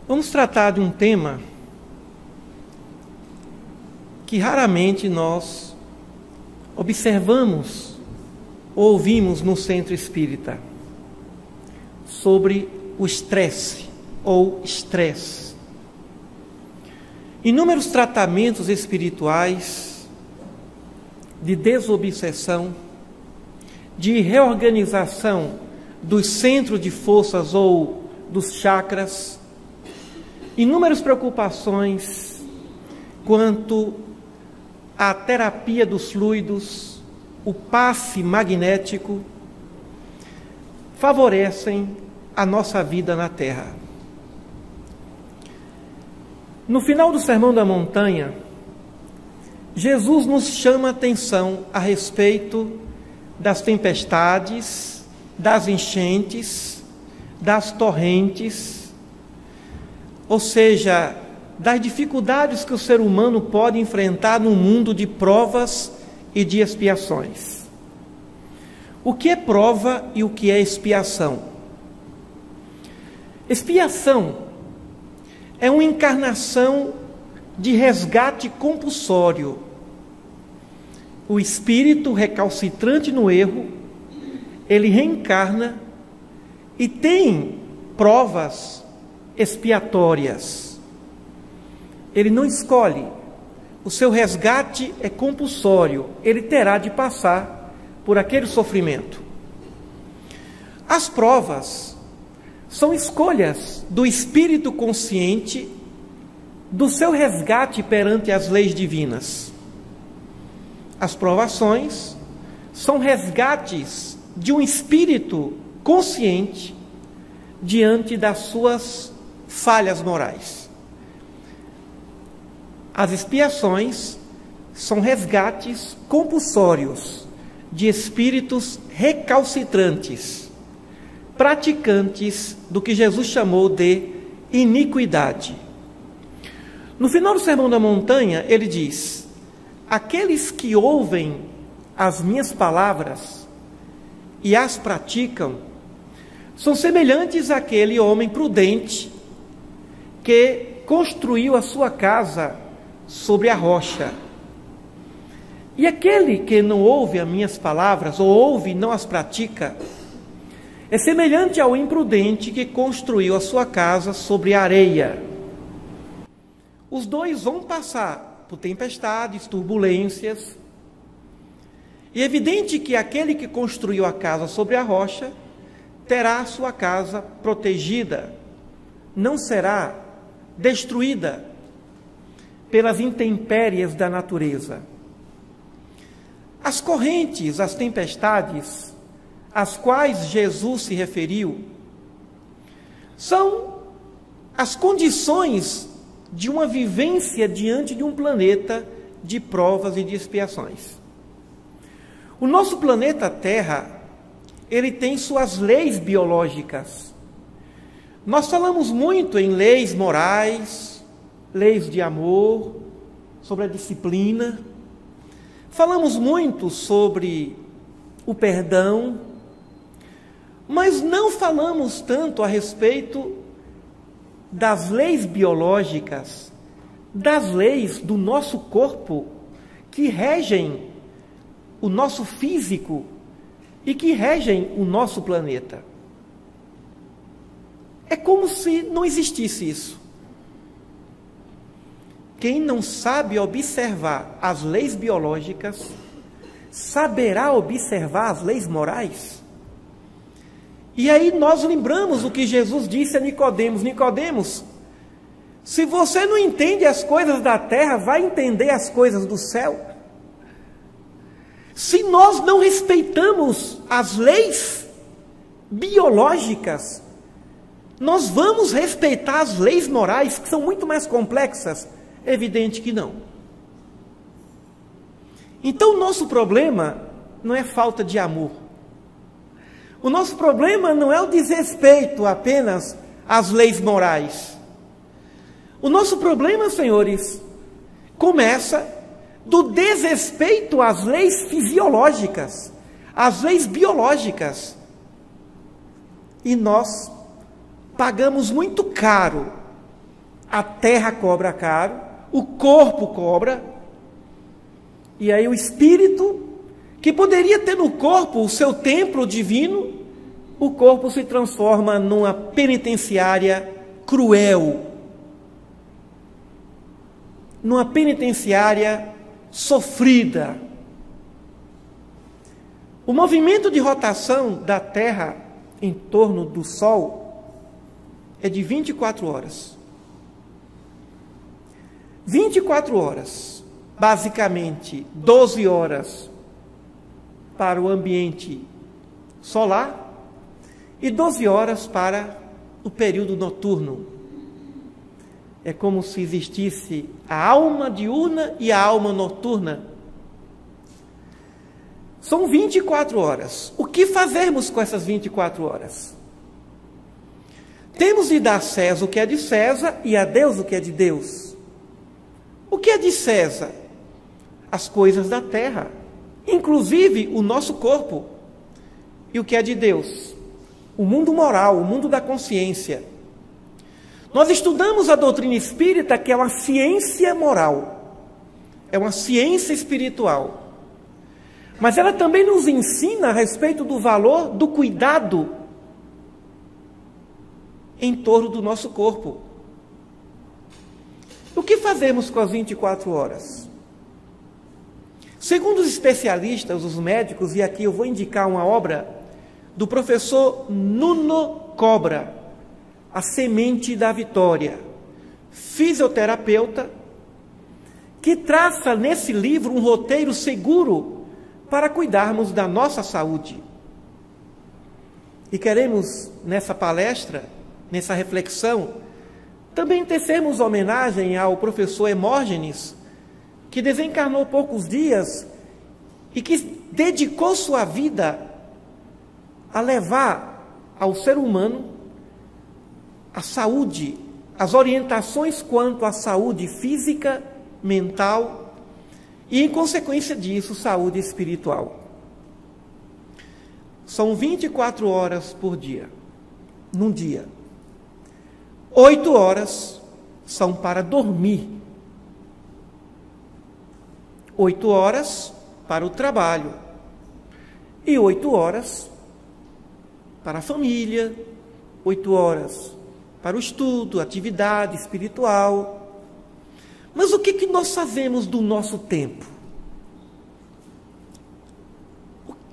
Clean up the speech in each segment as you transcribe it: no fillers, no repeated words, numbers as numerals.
Vamos tratar de um tema que raramente nós observamos ou ouvimos no centro espírita, sobre o estresse ou estresse. Inúmeros tratamentos espirituais de desobsessão, de reorganização dos centros de forças ou dos chakras, inúmeras preocupações quanto à terapia dos fluidos, o passe magnético, favorecem a nossa vida na Terra. No final do Sermão da Montanha, Jesus nos chama a atenção a respeito das tempestades, das enchentes, das torrentes, ou seja, das dificuldades que o ser humano pode enfrentar no mundo de provas e de expiações. O que é prova e o que é expiação? Expiação é uma encarnação de resgate compulsório. O espírito recalcitrante no erro, ele reencarna e tem provas expiatórias. Ele não escolhe, o seu resgate é compulsório, ele terá de passar por aquele sofrimento. As provas são escolhas do espírito consciente do seu resgate perante as leis divinas. As provações são resgates de um espírito consciente diante das suas falhas morais. As expiações são resgates compulsórios de espíritos recalcitrantes, praticantes do que Jesus chamou de iniquidade. No final do Sermão da Montanha, ele diz: aqueles que ouvem as minhas palavras e as praticam, são semelhantes àquele homem prudente que construiu a sua casa sobre a rocha. E aquele que não ouve as minhas palavras, ou ouve e não as pratica, é semelhante ao imprudente que construiu a sua casa sobre a areia. Os dois vão passar por tempestades, turbulências, e é evidente que aquele que construiu a casa sobre a rocha terá a sua casa protegida, não será destruída pelas intempéries da natureza. As correntes, as tempestades, às quais Jesus se referiu, são as condições de uma vivência diante de um planeta de provas e de expiações. O nosso planeta Terra, ele tem suas leis biológicas. Nós falamos muito em leis morais, leis de amor, sobre a disciplina. Falamos muito sobre o perdão, mas não falamos tanto a respeito das leis biológicas, das leis do nosso corpo, que regem o nosso físico e que regem o nosso planeta. É como se não existisse isso. Quem não sabe observar as leis biológicas, saberá observar as leis morais? E aí nós lembramos o que Jesus disse a Nicodemos: Nicodemos, se você não entende as coisas da terra, vai entender as coisas do céu? Se nós não respeitamos as leis biológicas, nós vamos respeitar as leis morais, que são muito mais complexas? É evidente que não. Então o nosso problema não é falta de amor. O nosso problema não é o desrespeito apenas às leis morais. O nosso problema, senhores, começa do desrespeito às leis fisiológicas, às leis biológicas. E nós pagamos muito caro. A terra cobra caro, o corpo cobra, e aí o espírito, que poderia ter no corpo o seu templo divino, o corpo se transforma numa penitenciária cruel, numa penitenciária sofrida. O movimento de rotação da Terra em torno do Sol é de 24 horas. 24 horas, basicamente 12 horas para o ambiente solar e 12 horas para o período noturno. É como se existisse a alma diurna e a alma noturna. São 24 horas. O que fazermos com essas 24 horas? Temos de dar a César o que é de César e a Deus o que é de Deus. O que é de César? As coisas da terra, inclusive o nosso corpo. E o que é de Deus? O mundo moral, o mundo da consciência. Nós estudamos a doutrina espírita, que é uma ciência moral, é uma ciência espiritual. Mas ela também nos ensina a respeito do valor do cuidado em torno do nosso corpo. O que fazemos com as 24 horas? Segundo os especialistas, os médicos, e aqui eu vou indicar uma obra do professor Nuno Cobra, A Semente da Vitória, fisioterapeuta, que traça nesse livro um roteiro seguro para cuidarmos da nossa saúde. E queremos, nessa palestra, nessa reflexão, também tecermos homenagem ao professor Hermógenes, que desencarnou há poucos dias e que dedicou sua vida a levar ao ser humano a saúde, as orientações quanto à saúde física, mental e, em consequência disso, saúde espiritual. São 24 horas por dia, num dia. 8 horas são para dormir. 8 horas para o trabalho. E 8 horas para a família. 8 horas para o estudo, atividade espiritual. Mas o que nós fazemos do nosso tempo?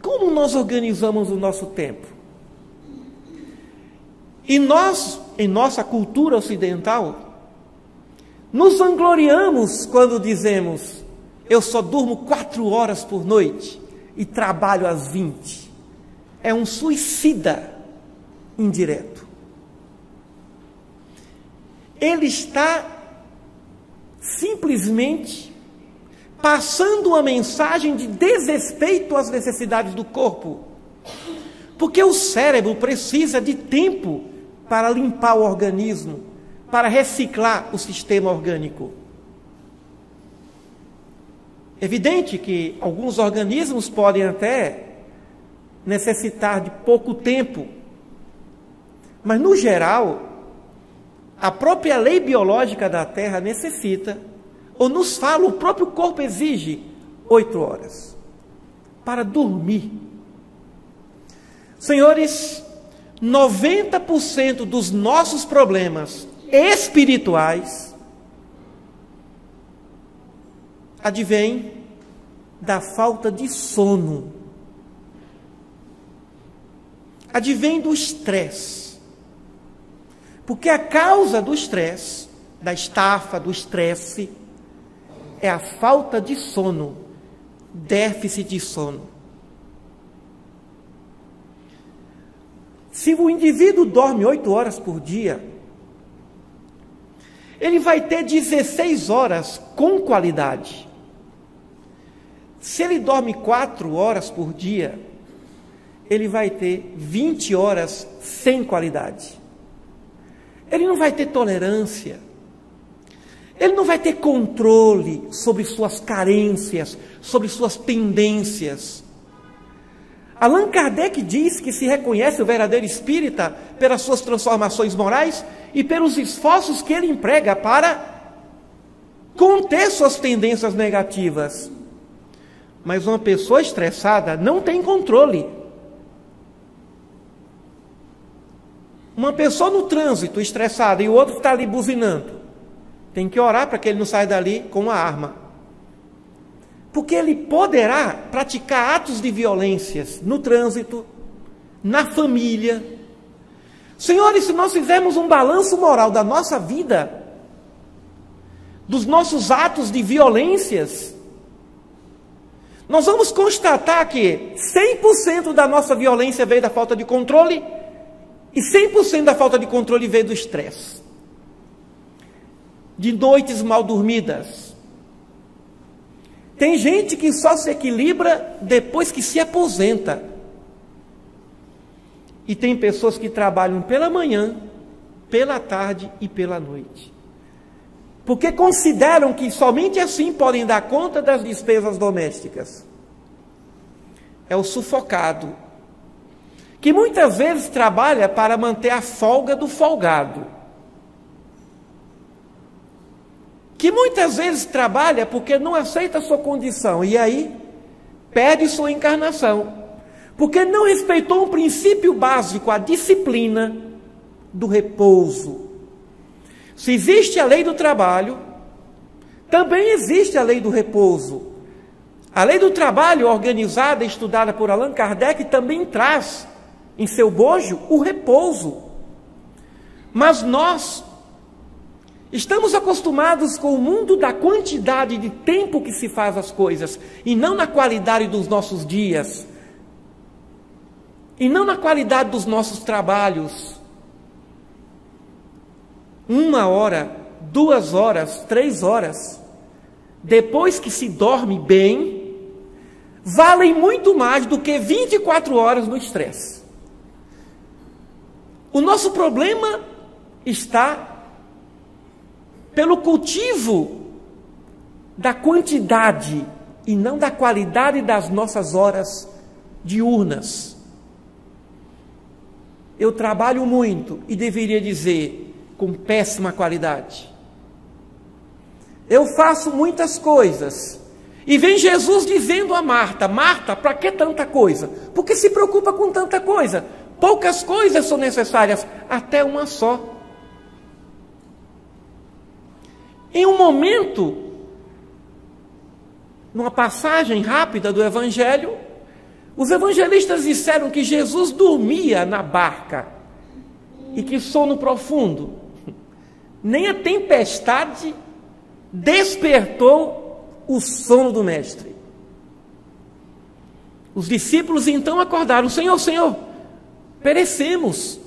Como nós organizamos o nosso tempo? E nós, em nossa cultura ocidental, nos vangloriamos quando dizemos: eu só durmo 4 horas por noite e trabalho às 20. É um suicida indireto. Ele está simplesmente passando uma mensagem de desrespeito às necessidades do corpo, porque o cérebro precisa de tempo para limpar o organismo, para reciclar o sistema orgânico. Evidente que alguns organismos podem até necessitar de pouco tempo, mas no geral, a própria lei biológica da Terra necessita, ou nos fala, o próprio corpo exige 8 horas para dormir. Senhores, 90% dos nossos problemas espirituais advém da falta de sono, advém do estresse, porque a causa do estresse, da estafa, do estresse, é a falta de sono, déficit de sono. Se o indivíduo dorme 8 horas por dia, ele vai ter 16 horas com qualidade. Se ele dorme 4 horas por dia, ele vai ter 20 horas sem qualidade. Ele não vai ter tolerância. Ele não vai ter controle sobre suas carências, sobre suas tendências. Allan Kardec diz que se reconhece o verdadeiro espírita pelas suas transformações morais e pelos esforços que ele emprega para conter suas tendências negativas. Mas uma pessoa estressada não tem controle. Uma pessoa no trânsito estressada e o outro está ali buzinando, tem que orar para que ele não saia dali com uma arma. Porque ele poderá praticar atos de violências no trânsito, na família. Senhores, se nós fizermos um balanço moral da nossa vida, dos nossos atos de violências, nós vamos constatar que 100% da nossa violência veio da falta de controle e 100% da falta de controle veio do estresse. De noites mal dormidas. Tem gente que só se equilibra depois que se aposenta. E tem pessoas que trabalham pela manhã, pela tarde e pela noite. Porque consideram que somente assim podem dar conta das despesas domésticas. É o sufocado, que muitas vezes trabalha para manter a folga do folgado. Que muitas vezes trabalha porque não aceita a sua condição, e aí perde sua encarnação, porque não respeitou um princípio básico, a disciplina do repouso. Se existe a lei do trabalho, também existe a lei do repouso. A lei do trabalho, organizada e estudada por Allan Kardec, também traz em seu bojo o repouso. Mas nós estamos acostumados com o mundo da quantidade de tempo que se faz as coisas, e não na qualidade dos nossos dias, e não na qualidade dos nossos trabalhos. 1 hora, 2 horas, 3 horas, depois que se dorme bem, valem muito mais do que 24 horas no estresse. O nosso problema está pelo cultivo da quantidade e não da qualidade das nossas horas diurnas. Eu trabalho muito e deveria dizer com péssima qualidade. Eu faço muitas coisas e vem Jesus dizendo a Marta: Marta, para que tanta coisa? Porque se preocupa com tanta coisa? Poucas coisas são necessárias, até uma só. Em um momento, numa passagem rápida do Evangelho, os evangelistas disseram que Jesus dormia na barca, e que sono profundo. Nem a tempestade despertou o sono do Mestre. Os discípulos então acordaram: Senhor, Senhor, perecemos.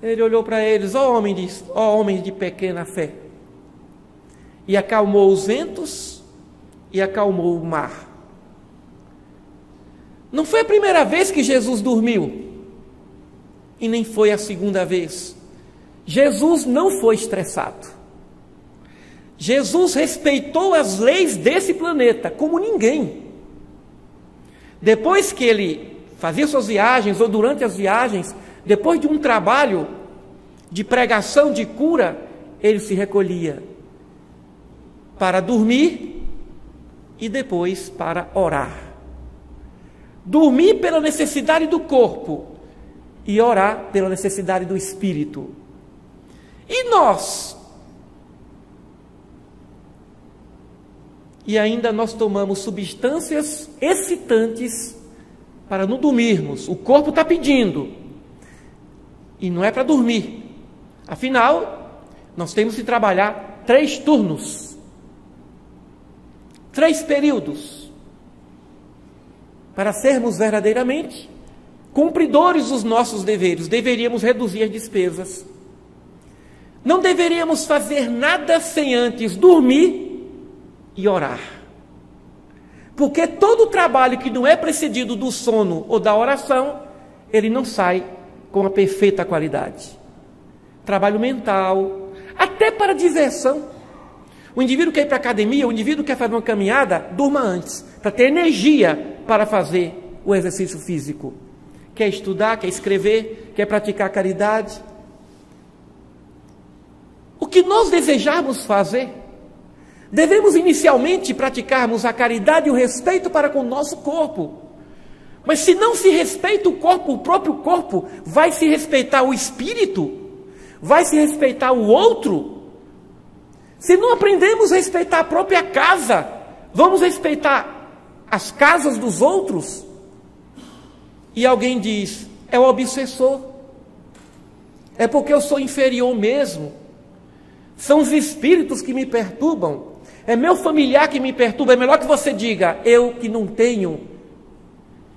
Ele olhou para eles: ó homens de pequena fé. E acalmou os ventos e acalmou o mar. Não foi a primeira vez que Jesus dormiu, e nem foi a segunda vez. Jesus não foi estressado. Jesus respeitou as leis desse planeta como ninguém. Depois que ele fazia suas viagens, ou durante as viagens, depois de um trabalho de pregação, de cura, ele se recolhia para dormir e depois para orar. Dormir pela necessidade do corpo e orar pela necessidade do espírito. E nós? E ainda nós tomamos substâncias excitantes para não dormirmos. O corpo está pedindo, e não é para dormir. Afinal, nós temos que trabalhar 3 turnos, 3 períodos, para sermos verdadeiramente cumpridores dos nossos deveres. Deveríamos reduzir as despesas. Não deveríamos fazer nada sem antes dormir e orar. Porque todo trabalho que não é precedido do sono ou da oração, ele não sai com a perfeita qualidade. Trabalho mental, até para diversão. O indivíduo quer ir para a academia, o indivíduo quer fazer uma caminhada, durma antes, para ter energia para fazer o exercício físico. Quer estudar, quer escrever, quer praticar caridade. O que nós desejarmos fazer, devemos inicialmente praticarmos a caridade e o respeito para com o nosso corpo. Mas se não se respeita o corpo, o próprio corpo, vai se respeitar o espírito? Vai se respeitar o outro? Se não aprendemos a respeitar a própria casa, vamos respeitar as casas dos outros? E alguém diz, é o obsessor. É porque eu sou inferior mesmo. São os espíritos que me perturbam. É meu familiar que me perturba. É melhor que você diga, eu que não tenho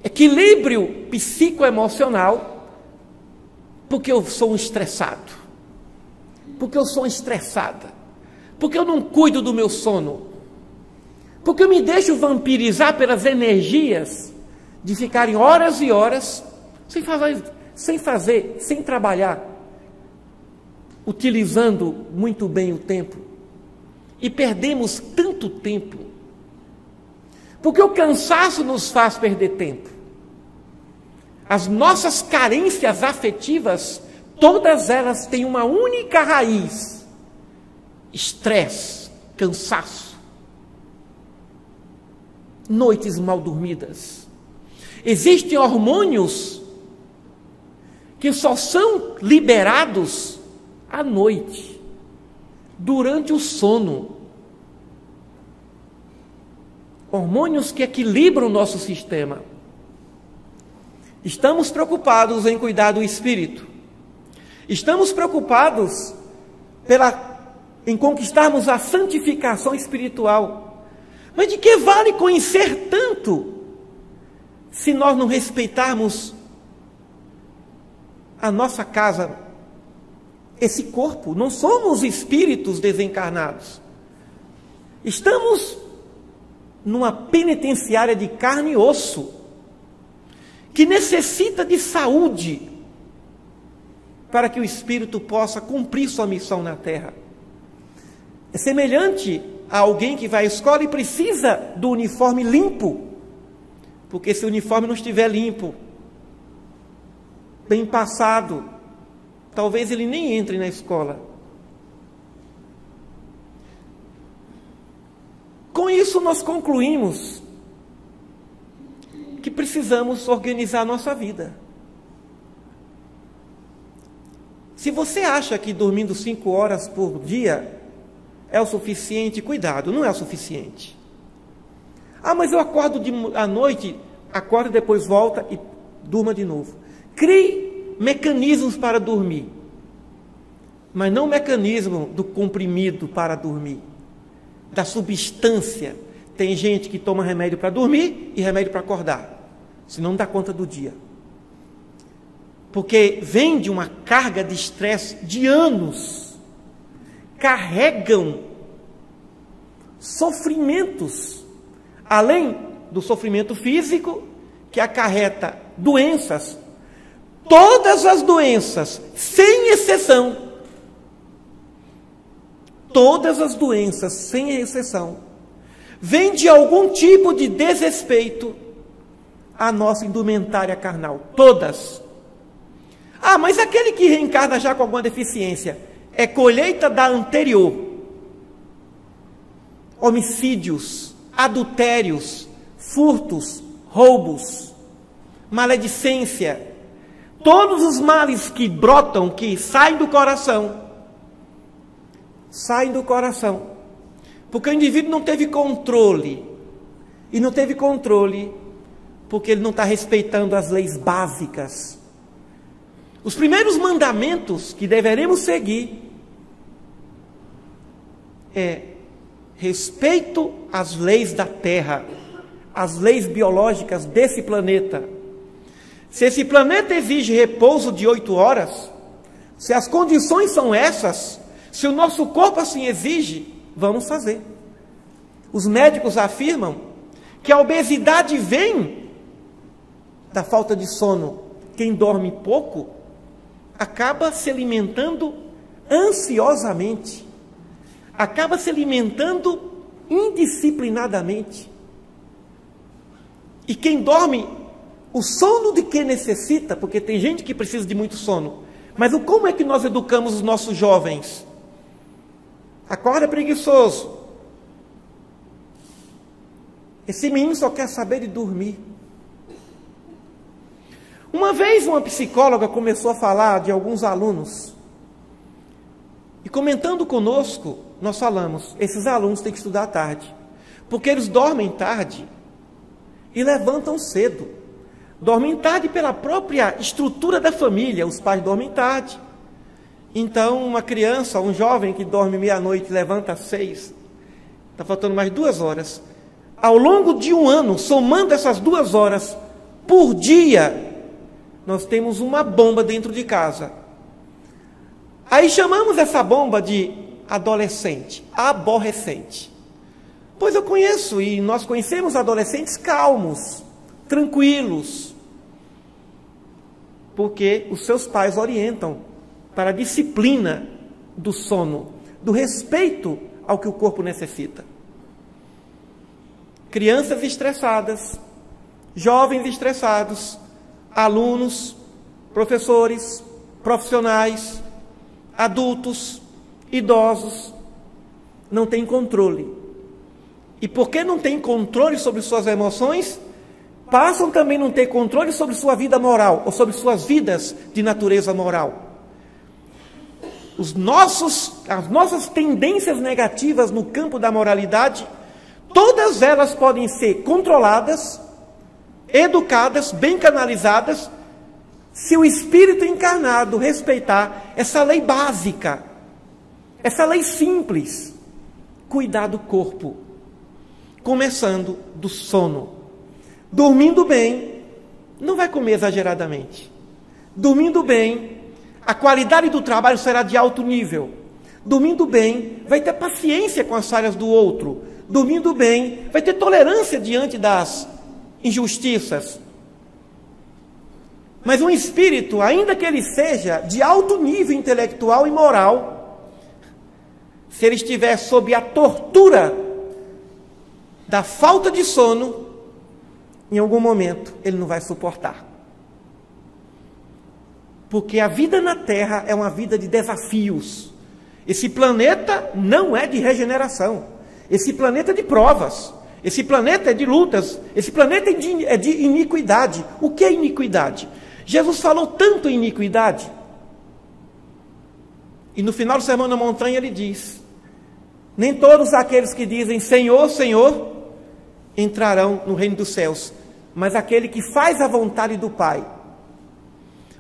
equilíbrio psicoemocional, porque eu sou um estressado, porque eu sou uma estressada, porque eu não cuido do meu sono, porque eu me deixo vampirizar pelas energias de ficarem horas e horas sem trabalhar, utilizando muito bem o tempo, e perdemos tanto tempo, porque o cansaço nos faz perder tempo. As nossas carências afetivas, todas elas têm uma única raiz: estresse, cansaço, noites mal dormidas. Existem hormônios que só são liberados à noite, durante o sono. Hormônios que equilibram o nosso sistema. Estamos preocupados em cuidar do espírito. Estamos preocupados em conquistarmos a santificação espiritual. Mas de que vale conhecer tanto se nós não respeitarmos a nossa casa, esse corpo? Não somos espíritos desencarnados. Estamos numa penitenciária de carne e osso, que necessita de saúde para que o espírito possa cumprir sua missão na terra. É semelhante a alguém que vai à escola e precisa do uniforme limpo, porque se o uniforme não estiver limpo, bem passado, talvez ele nem entre na escola. Com isso nós concluímos que precisamos organizar a nossa vida. Se você acha que dormindo 5 horas por dia é o suficiente, cuidado, não é o suficiente. Ah, mas eu acordo à noite, acordo e depois volta e durma de novo. Crie mecanismos para dormir, mas não o mecanismo do comprimido para dormir, da substância. Tem gente que toma remédio para dormir e remédio para acordar, senão não dá conta do dia. Porque vem de uma carga de estresse de anos, carregam sofrimentos, além do sofrimento físico, que acarreta doenças. Todas as doenças, sem exceção, todas as doenças, sem exceção, vêm de algum tipo de desrespeito à nossa indumentária carnal. Todas. Ah, mas aquele que reencarna já com alguma deficiência, é colheita da anterior. Homicídios, adultérios, furtos, roubos, maledicência, todos os males que brotam, que saem do coração, porque o indivíduo não teve controle, e não teve controle porque ele não está respeitando as leis básicas. Os primeiros mandamentos que deveremos seguir é respeito às leis da terra, às leis biológicas desse planeta. Se esse planeta exige repouso de 8 horas, se as condições são essas, se o nosso corpo assim exige, vamos fazer. Os médicos afirmam que a obesidade vem da falta de sono. Quem dorme pouco acaba se alimentando ansiosamente. acaba se alimentando indisciplinadamente. E quem dorme, o sono de quem necessita, porque tem gente que precisa de muito sono, mas como é que nós educamos os nossos jovens? Acorda preguiçoso. Esse menino só quer saber de dormir. Uma vez uma psicóloga começou a falar de alguns alunos, e comentando conosco, nós falamos, esses alunos têm que estudar à tarde, porque eles dormem tarde e levantam cedo. Dormem tarde pela própria estrutura da família, os pais dormem tarde. Então, uma criança, um jovem que dorme meia-noite e levanta às 6, está faltando mais 2 horas. Ao longo de um ano, somando essas 2 horas por dia, nós temos uma bomba dentro de casa. Aí chamamos essa bomba de adolescente, aborrecente. Pois eu conheço e nós conhecemos adolescentes calmos, tranquilos, porque os seus pais orientam para a disciplina do sono, do respeito ao que o corpo necessita. Crianças estressadas, jovens estressados, alunos, professores, profissionais, adultos, idosos, não têm controle. E porque não têm controle sobre suas emoções, passam também a não ter controle sobre sua vida moral, ou sobre suas vidas de natureza moral. As nossas tendências negativas no campo da moralidade, todas elas podem ser controladas, educadas, bem canalizadas, se o Espírito encarnado respeitar essa lei básica, essa lei simples, cuidar do corpo, começando do sono. Dormindo bem, não vai comer exageradamente. Dormindo bem, a qualidade do trabalho será de alto nível. Dormindo bem, vai ter paciência com as falhas do outro. Dormindo bem, vai ter tolerância diante das injustiças. Mas um espírito, ainda que ele seja de alto nível intelectual e moral, se ele estiver sob a tortura da falta de sono, em algum momento ele não vai suportar. Porque a vida na Terra é uma vida de desafios. Esse planeta não é de regeneração. Esse planeta é de provas. Esse planeta é de lutas. Esse planeta é de iniquidade. O que é iniquidade? Jesus falou tanto em iniquidade. E no final do Sermão da Montanha ele diz: nem todos aqueles que dizem Senhor, Senhor, entrarão no reino dos céus, mas aquele que faz a vontade do Pai.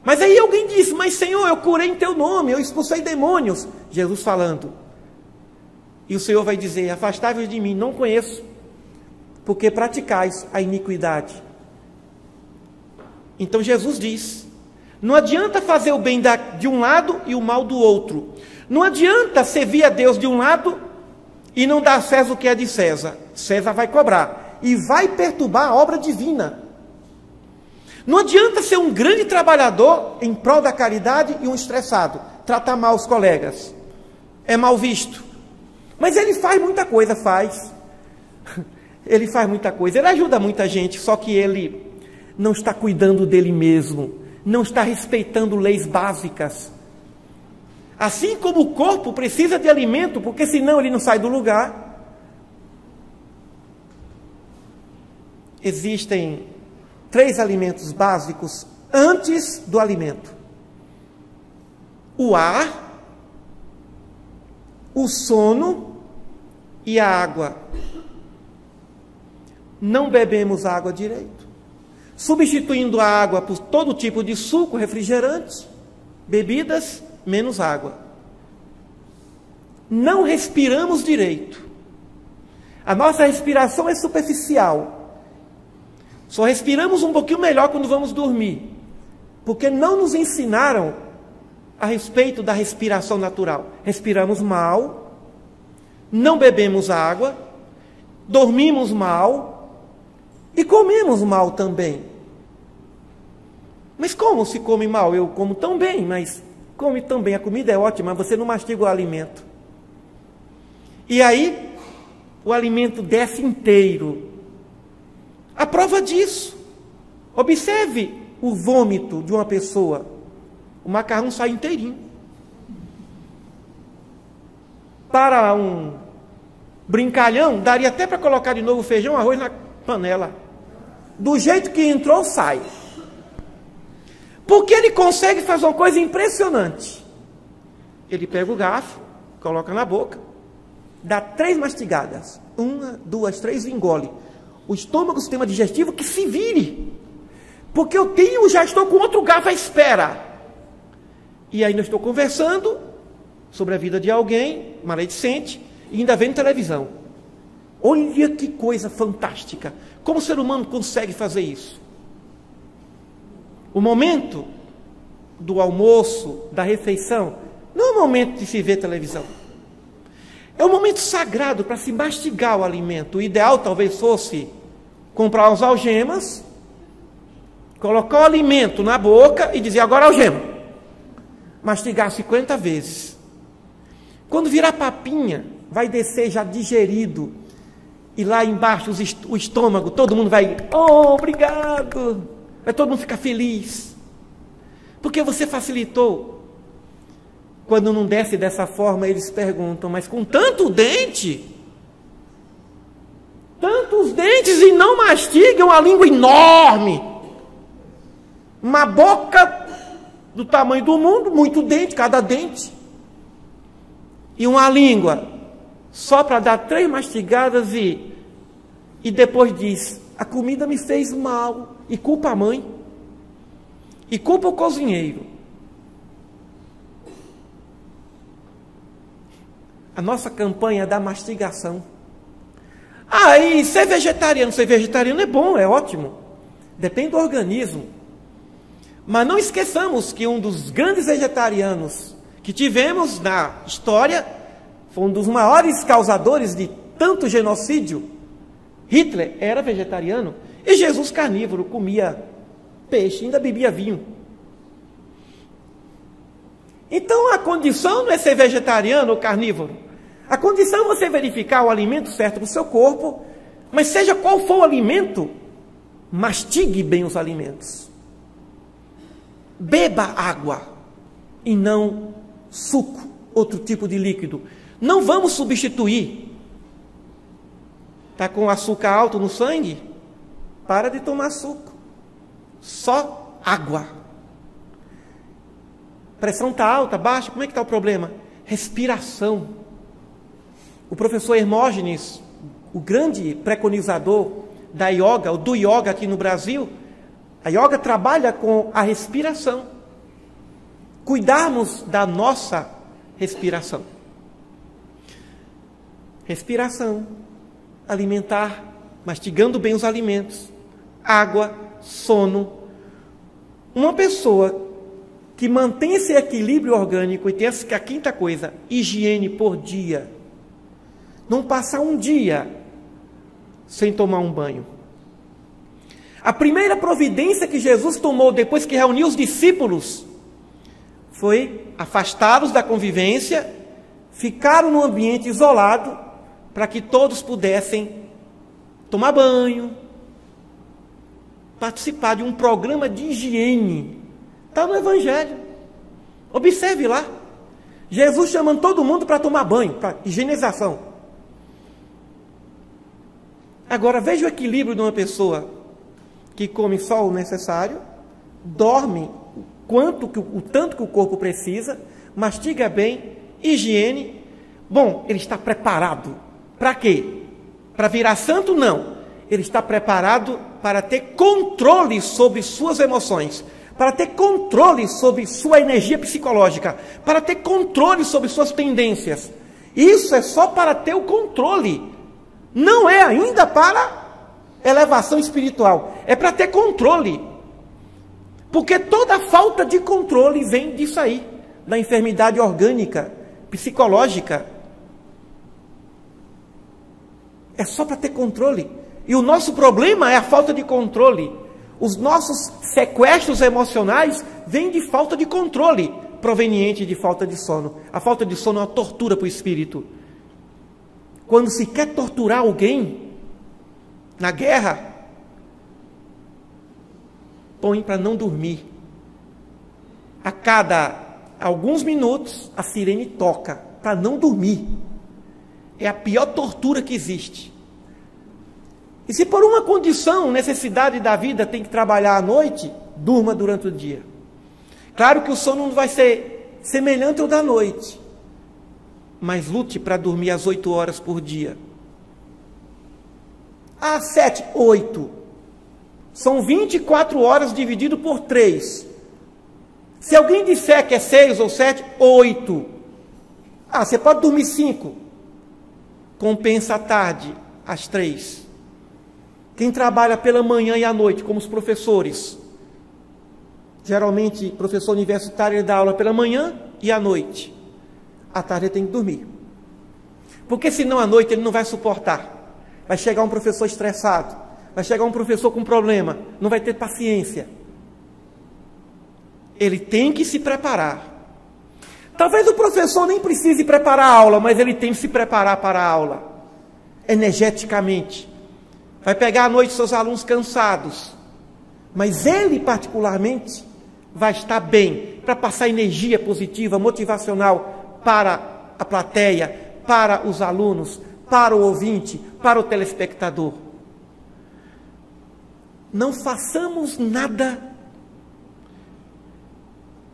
Mas aí alguém diz: mas Senhor, eu curei em teu nome, eu expulsei demônios. Jesus falando. E o Senhor vai dizer: afastai-vos de mim, não conheço, porque praticais a iniquidade. Então Jesus diz: não adianta fazer o bem de um lado e o mal do outro. Não adianta servir a Deus de um lado e não dar a César o que é de César. César vai cobrar e vai perturbar a obra divina. Não adianta ser um grande trabalhador em prol da caridade e um estressado, tratar mal os colegas. É mal visto. Mas ele faz muita coisa, faz. Ele faz muita coisa, ele ajuda muita gente, só que ele não está cuidando dele mesmo, não está respeitando leis básicas. Assim como o corpo precisa de alimento, porque senão ele não sai do lugar. Existem 3 alimentos básicos antes do alimento: o ar, o sono e a água. Não bebemos água direito, substituindo a água por todo tipo de suco, refrigerantes, bebidas, menos água. Não respiramos direito. A nossa respiração é superficial. Só respiramos um pouquinho melhor quando vamos dormir, porque não nos ensinaram a respeito da respiração natural. Respiramos mal, não bebemos água, dormimos mal e comemos mal também. Mas como se come mal? Eu como tão bem, mas come tão bem, a comida é ótima, mas você não mastiga o alimento. E aí, o alimento desce inteiro. A prova disso, observe o vômito de uma pessoa. O macarrão sai inteirinho. Para um brincalhão, daria até para colocar de novo feijão, arroz na panela. Do jeito que entrou, sai. Porque ele consegue fazer uma coisa impressionante. Ele pega o garfo, coloca na boca, dá 3 mastigadas. 1, 2, 3, engole. O estômago, o sistema digestivo, que se vire. Porque eu já estou com outro garfo à espera. E ainda estou conversando sobre a vida de alguém, maledicente, e ainda vendo televisão. Olha que coisa fantástica. Como o ser humano consegue fazer isso? O momento do almoço, da refeição, não é o momento de se ver televisão. É um momento sagrado para se mastigar o alimento. O ideal talvez fosse comprar as algemas, colocar o alimento na boca e dizer, agora algema. Mastigar 50 vezes. Quando virar papinha, vai descer já digerido. E lá embaixo o estômago, todo mundo vai, oh, obrigado. Vai todo mundo ficar feliz. Porque você facilitou. Quando não desce dessa forma, eles perguntam, mas com tanto dente, tantos dentes e não mastigam, a língua enorme, uma boca do tamanho do mundo, muito dente, cada dente, e uma língua só para dar 3 mastigadas e depois diz, a comida me fez mal, e culpa a mãe, e culpa o cozinheiro. A nossa campanha da mastigação. E ser vegetariano é bom, é ótimo. Depende do organismo. Mas não esqueçamos que um dos grandes vegetarianos que tivemos na história, foi um dos maiores causadores de tanto genocídio. Hitler era vegetariano e Jesus carnívoro, comia peixe, ainda bebia vinho. Então a condição não é ser vegetariano ou carnívoro. A condição é você verificar o alimento certo para o seu corpo, mas seja qual for o alimento, mastigue bem os alimentos. Beba água e não suco, outro tipo de líquido. Não vamos substituir. Está com açúcar alto no sangue? Para de tomar suco. Só água. Pressão está alta, baixa, como é que está o problema? Respiração. O professor Hermógenes, o grande preconizador da yoga, do yoga aqui no Brasil, a yoga trabalha com a respiração. Cuidarmos da nossa respiração. Respiração, alimentar, mastigando bem os alimentos, água, sono. Uma pessoa que mantém esse equilíbrio orgânico e tem essa quinta coisa, higiene por dia. Não passar um dia sem tomar um banho. A primeira providência que Jesus tomou depois que reuniu os discípulos foi afastá-los da convivência, ficaram num ambiente isolado para que todos pudessem tomar banho, participar de um programa de higiene. Está no Evangelho. Observe lá. Jesus chamando todo mundo para tomar banho, para higienização. Agora, veja o equilíbrio de uma pessoa que come só o necessário, dorme o tanto que o corpo precisa, mastiga bem, higiene. Bom, ele está preparado. Para quê? Para virar santo? Não. Ele está preparado para ter controle sobre suas emoções, para ter controle sobre sua energia psicológica, para ter controle sobre suas tendências. Isso é só para ter o controle. Não é ainda para elevação espiritual. É para ter controle. Porque toda falta de controle vem disso aí, da enfermidade orgânica, psicológica. É só para ter controle. E o nosso problema é a falta de controle. Os nossos sequestros emocionais vêm de falta de controle, proveniente de falta de sono. A falta de sono é uma tortura para o espírito. quando se quer torturar alguém na guerra, põe para não dormir. A cada alguns minutos a sirene toca para não dormir. É a pior tortura que existe. E se por uma condição, necessidade da vida, tem que trabalhar à noite, durma durante o dia. Claro que o sono não vai ser semelhante ao da noite, mas lute para dormir às 8 horas por dia. Às 7, 8. São 24 horas dividido por 3. Se alguém disser que é 6 ou 7, 8. Ah, você pode dormir 5. Compensa à tarde, às 3. Quem trabalha pela manhã e à noite, como os professores, geralmente professor universitário, ele dá aula pela manhã e à noite. À tarde ele tem que dormir. Porque senão à noite ele não vai suportar. Vai chegar um professor estressado, vai chegar um professor com problema, não vai ter paciência. Ele tem que se preparar. Talvez o professor nem precise preparar a aula, mas ele tem que se preparar para a aula, energeticamente. Vai pegar à noite seus alunos cansados, mas ele particularmente vai estar bem para passar energia positiva, motivacional para a plateia, para os alunos, para o ouvinte, para o telespectador. Não façamos nada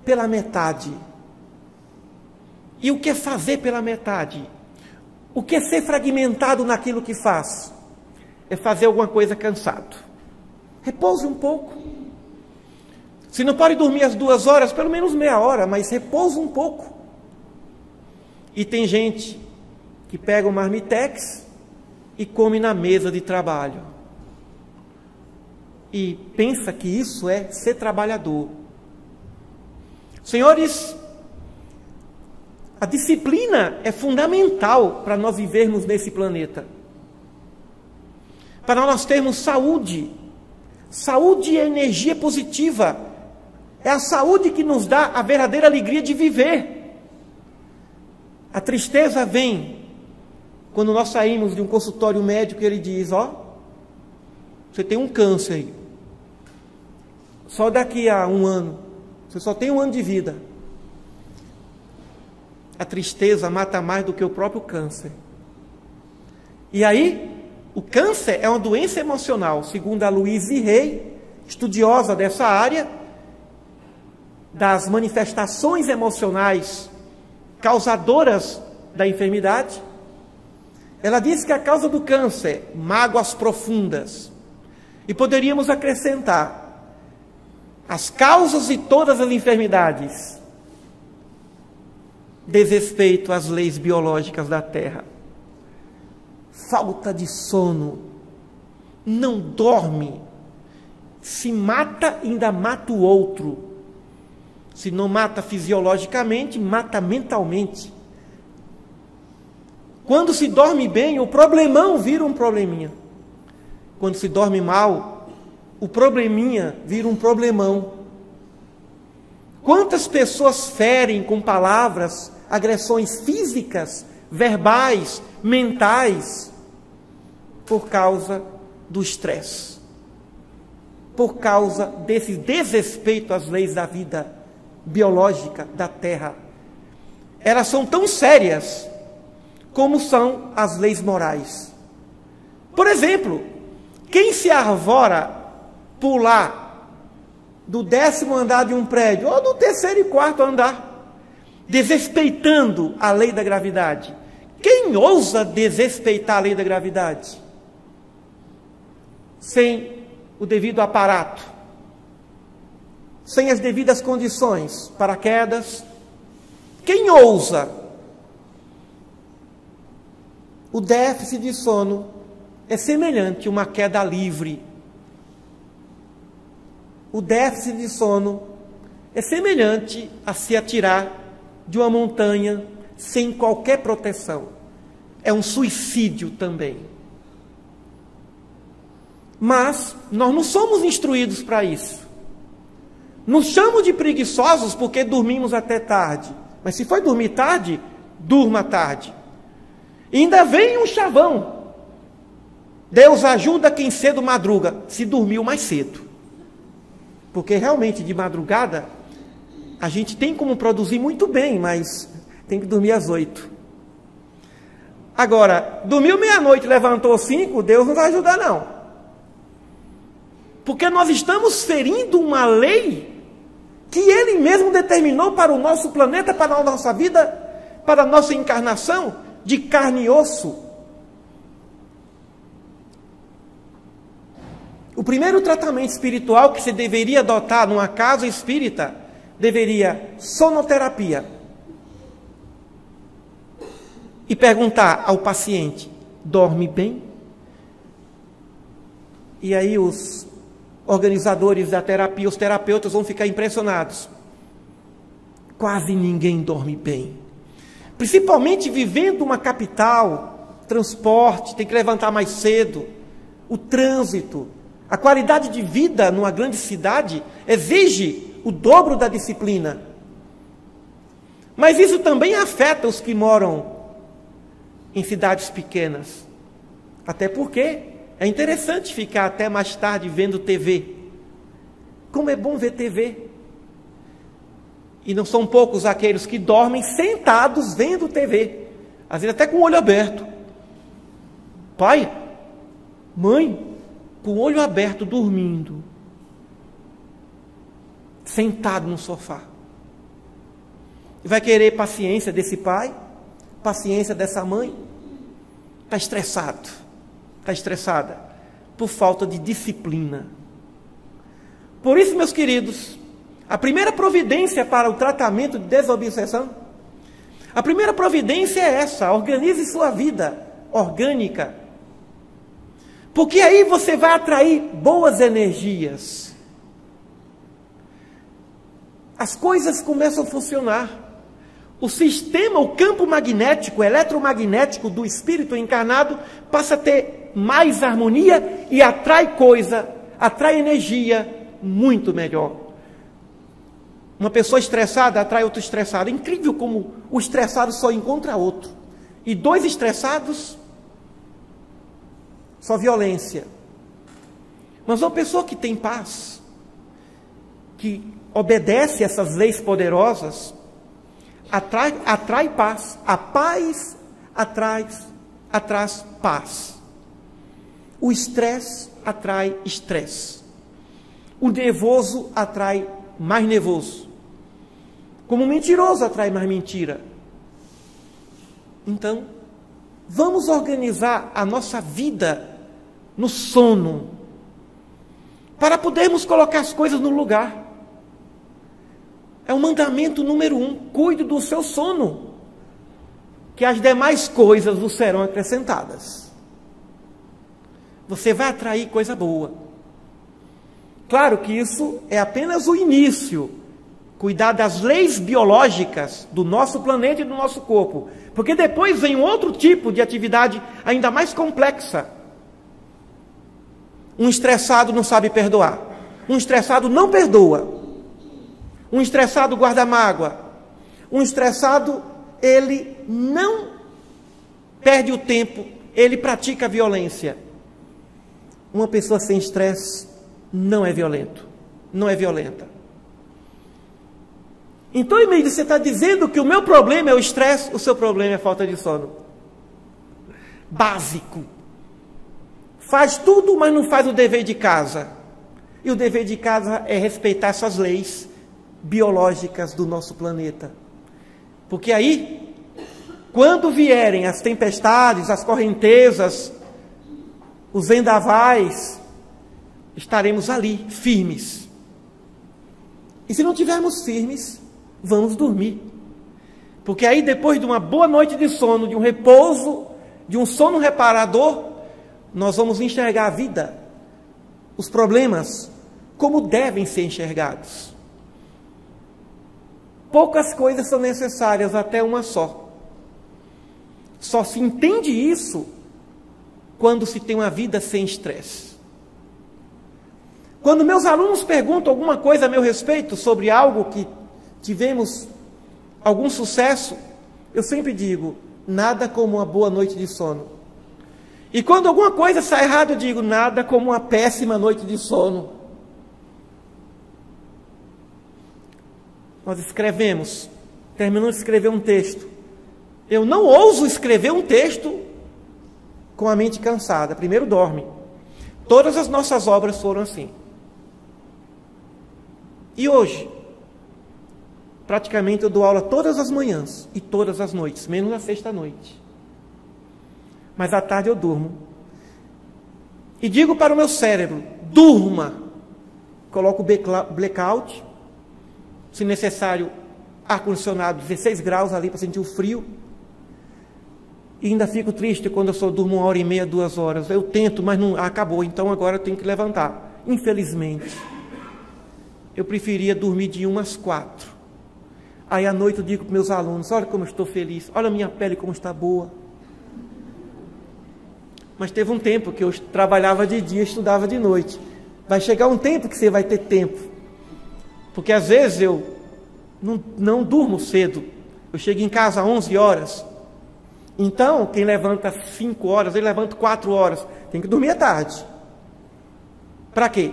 pela metade. E o que é fazer pela metade? O que é ser fragmentado naquilo que faz? É fazer alguma coisa cansado. Repouse um pouco. Se não pode dormir as 2 horas, pelo menos meia hora, mas repouse um pouco. E tem gente que pega o marmitex e come na mesa de trabalho. E pensa que isso é ser trabalhador. Senhores, a disciplina é fundamental para nós vivermos nesse planeta. Para nós termos saúde. Saúde é energia positiva. É a saúde que nos dá a verdadeira alegria de viver. A tristeza vem quando nós saímos de um consultório médico e ele diz, ó, você tem um câncer aí. Só daqui a 1 ano. Você só tem 1 ano de vida. A tristeza mata mais do que o próprio câncer. E aí, o câncer é uma doença emocional, segundo a Louise Hay, estudiosa dessa área, das manifestações emocionais causadoras da enfermidade. Ela diz que a causa do câncer, mágoas profundas. E poderíamos acrescentar as causas de todas as enfermidades: desrespeito às leis biológicas da Terra, falta de sono, não dorme, se mata, ainda mata o outro. Se não mata fisiologicamente, mata mentalmente. Quando se dorme bem, o problemão vira um probleminha. Quando se dorme mal, o probleminha vira um problemão. Quantas pessoas ferem com palavras, agressões físicas, verbais, mentais, por causa do estresse, por causa desse desrespeito às leis da vida biológica da Terra. Elas são tão sérias como são as leis morais. Por exemplo, quem se arvora pular do 10º andar de um prédio, ou do 3º e 4º andar, desrespeitando a lei da gravidade? Quem ousa desrespeitar a lei da gravidade? Sem o devido aparato, sem as devidas condições, paraquedas. Quem ousa? O déficit de sono é semelhante a uma queda livre. O déficit de sono é semelhante a se atirar de uma montanha sem qualquer proteção. É um suicídio também. Mas nós não somos instruídos para isso. Nos chamam de preguiçosos porque dormimos até tarde. Mas se for dormir tarde, durma tarde. E ainda vem um chavão. Deus ajuda quem cedo madruga, se dormiu mais cedo. Porque realmente de madrugada a gente tem como produzir muito bem, mas tem que dormir às 8. Agora, dormiu meia-noite, levantou 5, Deus não vai ajudar não. Porque nós estamos ferindo uma lei que Ele mesmo determinou para o nosso planeta, para a nossa vida, para a nossa encarnação de carne e osso. O primeiro tratamento espiritual que se deveria adotar numa casa espírita deveria sonoterapia. E perguntar ao paciente: dorme bem? E aí os organizadores da terapia, os terapeutas vão ficar impressionados. Quase ninguém dorme bem. Principalmente vivendo uma capital, transporte, tem que levantar mais cedo, o trânsito, a qualidade de vida numa grande cidade exige o dobro da disciplina. Mas isso também afeta os que moram em cidades pequenas. Até porque é interessante ficar até mais tarde vendo TV. Como é bom ver TV. E não são poucos aqueles que dormem sentados vendo TV. Às vezes até com o olho aberto. Pai, mãe, com o olho aberto, dormindo. Sentado no sofá. E vai querer paciência desse pai? Paciência dessa mãe? Está estressado. Está estressada. Por falta de disciplina. Por isso, meus queridos, a primeira providência para o tratamento de desobsessão, a primeira providência é essa: organize sua vida orgânica. Porque aí você vai atrair boas energias. As coisas começam a funcionar. O sistema, o campo magnético, eletromagnético do espírito encarnado passa a ter mais harmonia e atrai coisa, atrai energia muito melhor. Uma pessoa estressada atrai outro estressado. É incrível como o estressado só encontra outro. E dois estressados, só violência. Mas uma pessoa que tem paz, que obedece essas leis poderosas, atrai paz. A paz atrai paz. O estresse atrai estresse. O nervoso atrai mais nervoso. Como o mentiroso atrai mais mentira. Então, vamos organizar a nossa vida no sono, para podermos colocar as coisas no lugar. É o mandamento número 1, cuide do seu sono, que as demais coisas vos serão acrescentadas. Você vai atrair coisa boa. Claro que isso é apenas o início, cuidar das leis biológicas do nosso planeta e do nosso corpo, porque depois vem um outro tipo de atividade ainda mais complexa. Um estressado não sabe perdoar, um estressado não perdoa, um estressado guarda mágoa, um estressado, ele não perde o tempo, ele pratica a violência. Uma pessoa sem estresse não é violento, não é violenta. Então, em meio de você estar dizendo que o meu problema é o estresse, o seu problema é a falta de sono. Básico. Faz tudo, mas não faz o dever de casa. E o dever de casa é respeitar essas leis biológicas do nosso planeta. Porque aí, quando vierem as tempestades, as correntezas, os vendavais, estaremos ali, firmes. E se não tivermos firmes, vamos dormir. Porque aí, depois de uma boa noite de sono, de um repouso, de um sono reparador, nós vamos enxergar a vida, os problemas, como devem ser enxergados. Poucas coisas são necessárias, até uma só. Só se entende isso quando se tem uma vida sem estresse. Quando meus alunos perguntam alguma coisa a meu respeito sobre algo que tivemos algum sucesso, eu sempre digo: nada como uma boa noite de sono. E quando alguma coisa sai errado, eu digo, nada como uma péssima noite de sono. Nós escrevemos, terminamos de escrever um texto. Eu não ouso escrever um texto com a mente cansada. Primeiro dorme. Todas as nossas obras foram assim. E hoje, praticamente eu dou aula todas as manhãs e todas as noites, menos na sexta-noite. Mas à tarde eu durmo. E digo para o meu cérebro, durma. Coloco o blackout, se necessário, ar-condicionado 16 graus ali para sentir o frio. E ainda fico triste quando eu só durmo 1h30, 2 horas. Eu tento, mas não acabou, então agora eu tenho que levantar. Infelizmente, eu preferia dormir de 1 às 4. Aí à noite eu digo para meus alunos, olha como eu estou feliz, olha a minha pele como está boa. Mas teve um tempo que eu trabalhava de dia e estudava de noite. Vai chegar um tempo que você vai ter tempo. Porque às vezes eu não durmo cedo. Eu chego em casa às 11 horas. Então, quem levanta às 5 horas, ele levanta 4 horas. Tem que dormir à tarde. Para quê?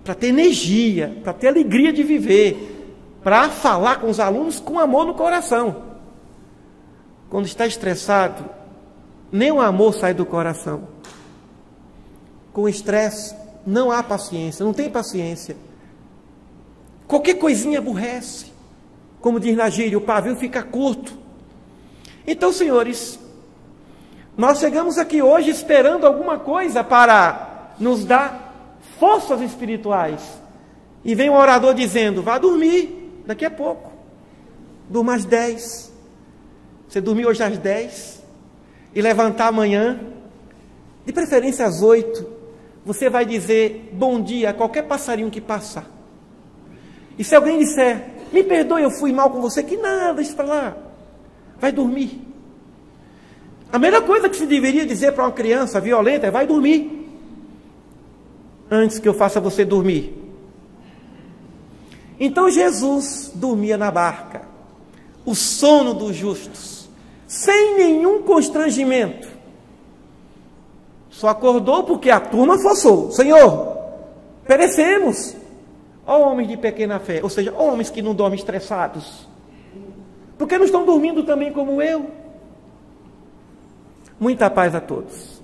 Para ter energia, para ter alegria de viver. Para falar com os alunos com amor no coração. Quando está estressado, nem o amor sai do coração. Com estresse, não há paciência, não tem paciência. Qualquer coisinha aborrece. Como diz na gíria, o pavio fica curto. Então, senhores, nós chegamos aqui hoje esperando alguma coisa para nos dar forças espirituais. E vem um orador dizendo, vá dormir daqui a pouco. Durma às 10. Você dormiu hoje às 10 e levantar amanhã, de preferência às 8, você vai dizer bom dia a qualquer passarinho que passar. E se alguém disser, me perdoe, eu fui mal com você, que nada, deixa para lá, vai dormir. A melhor coisa que se deveria dizer para uma criança violenta é, vai dormir, antes que eu faça você dormir. Então Jesus dormia na barca, o sono dos justos, sem nenhum constrangimento. Só acordou porque a turma forçou. Senhor, perecemos. Ó homens de pequena fé, ou seja, homens que não dormem estressados. Porque não estão dormindo também como eu? Muita paz a todos.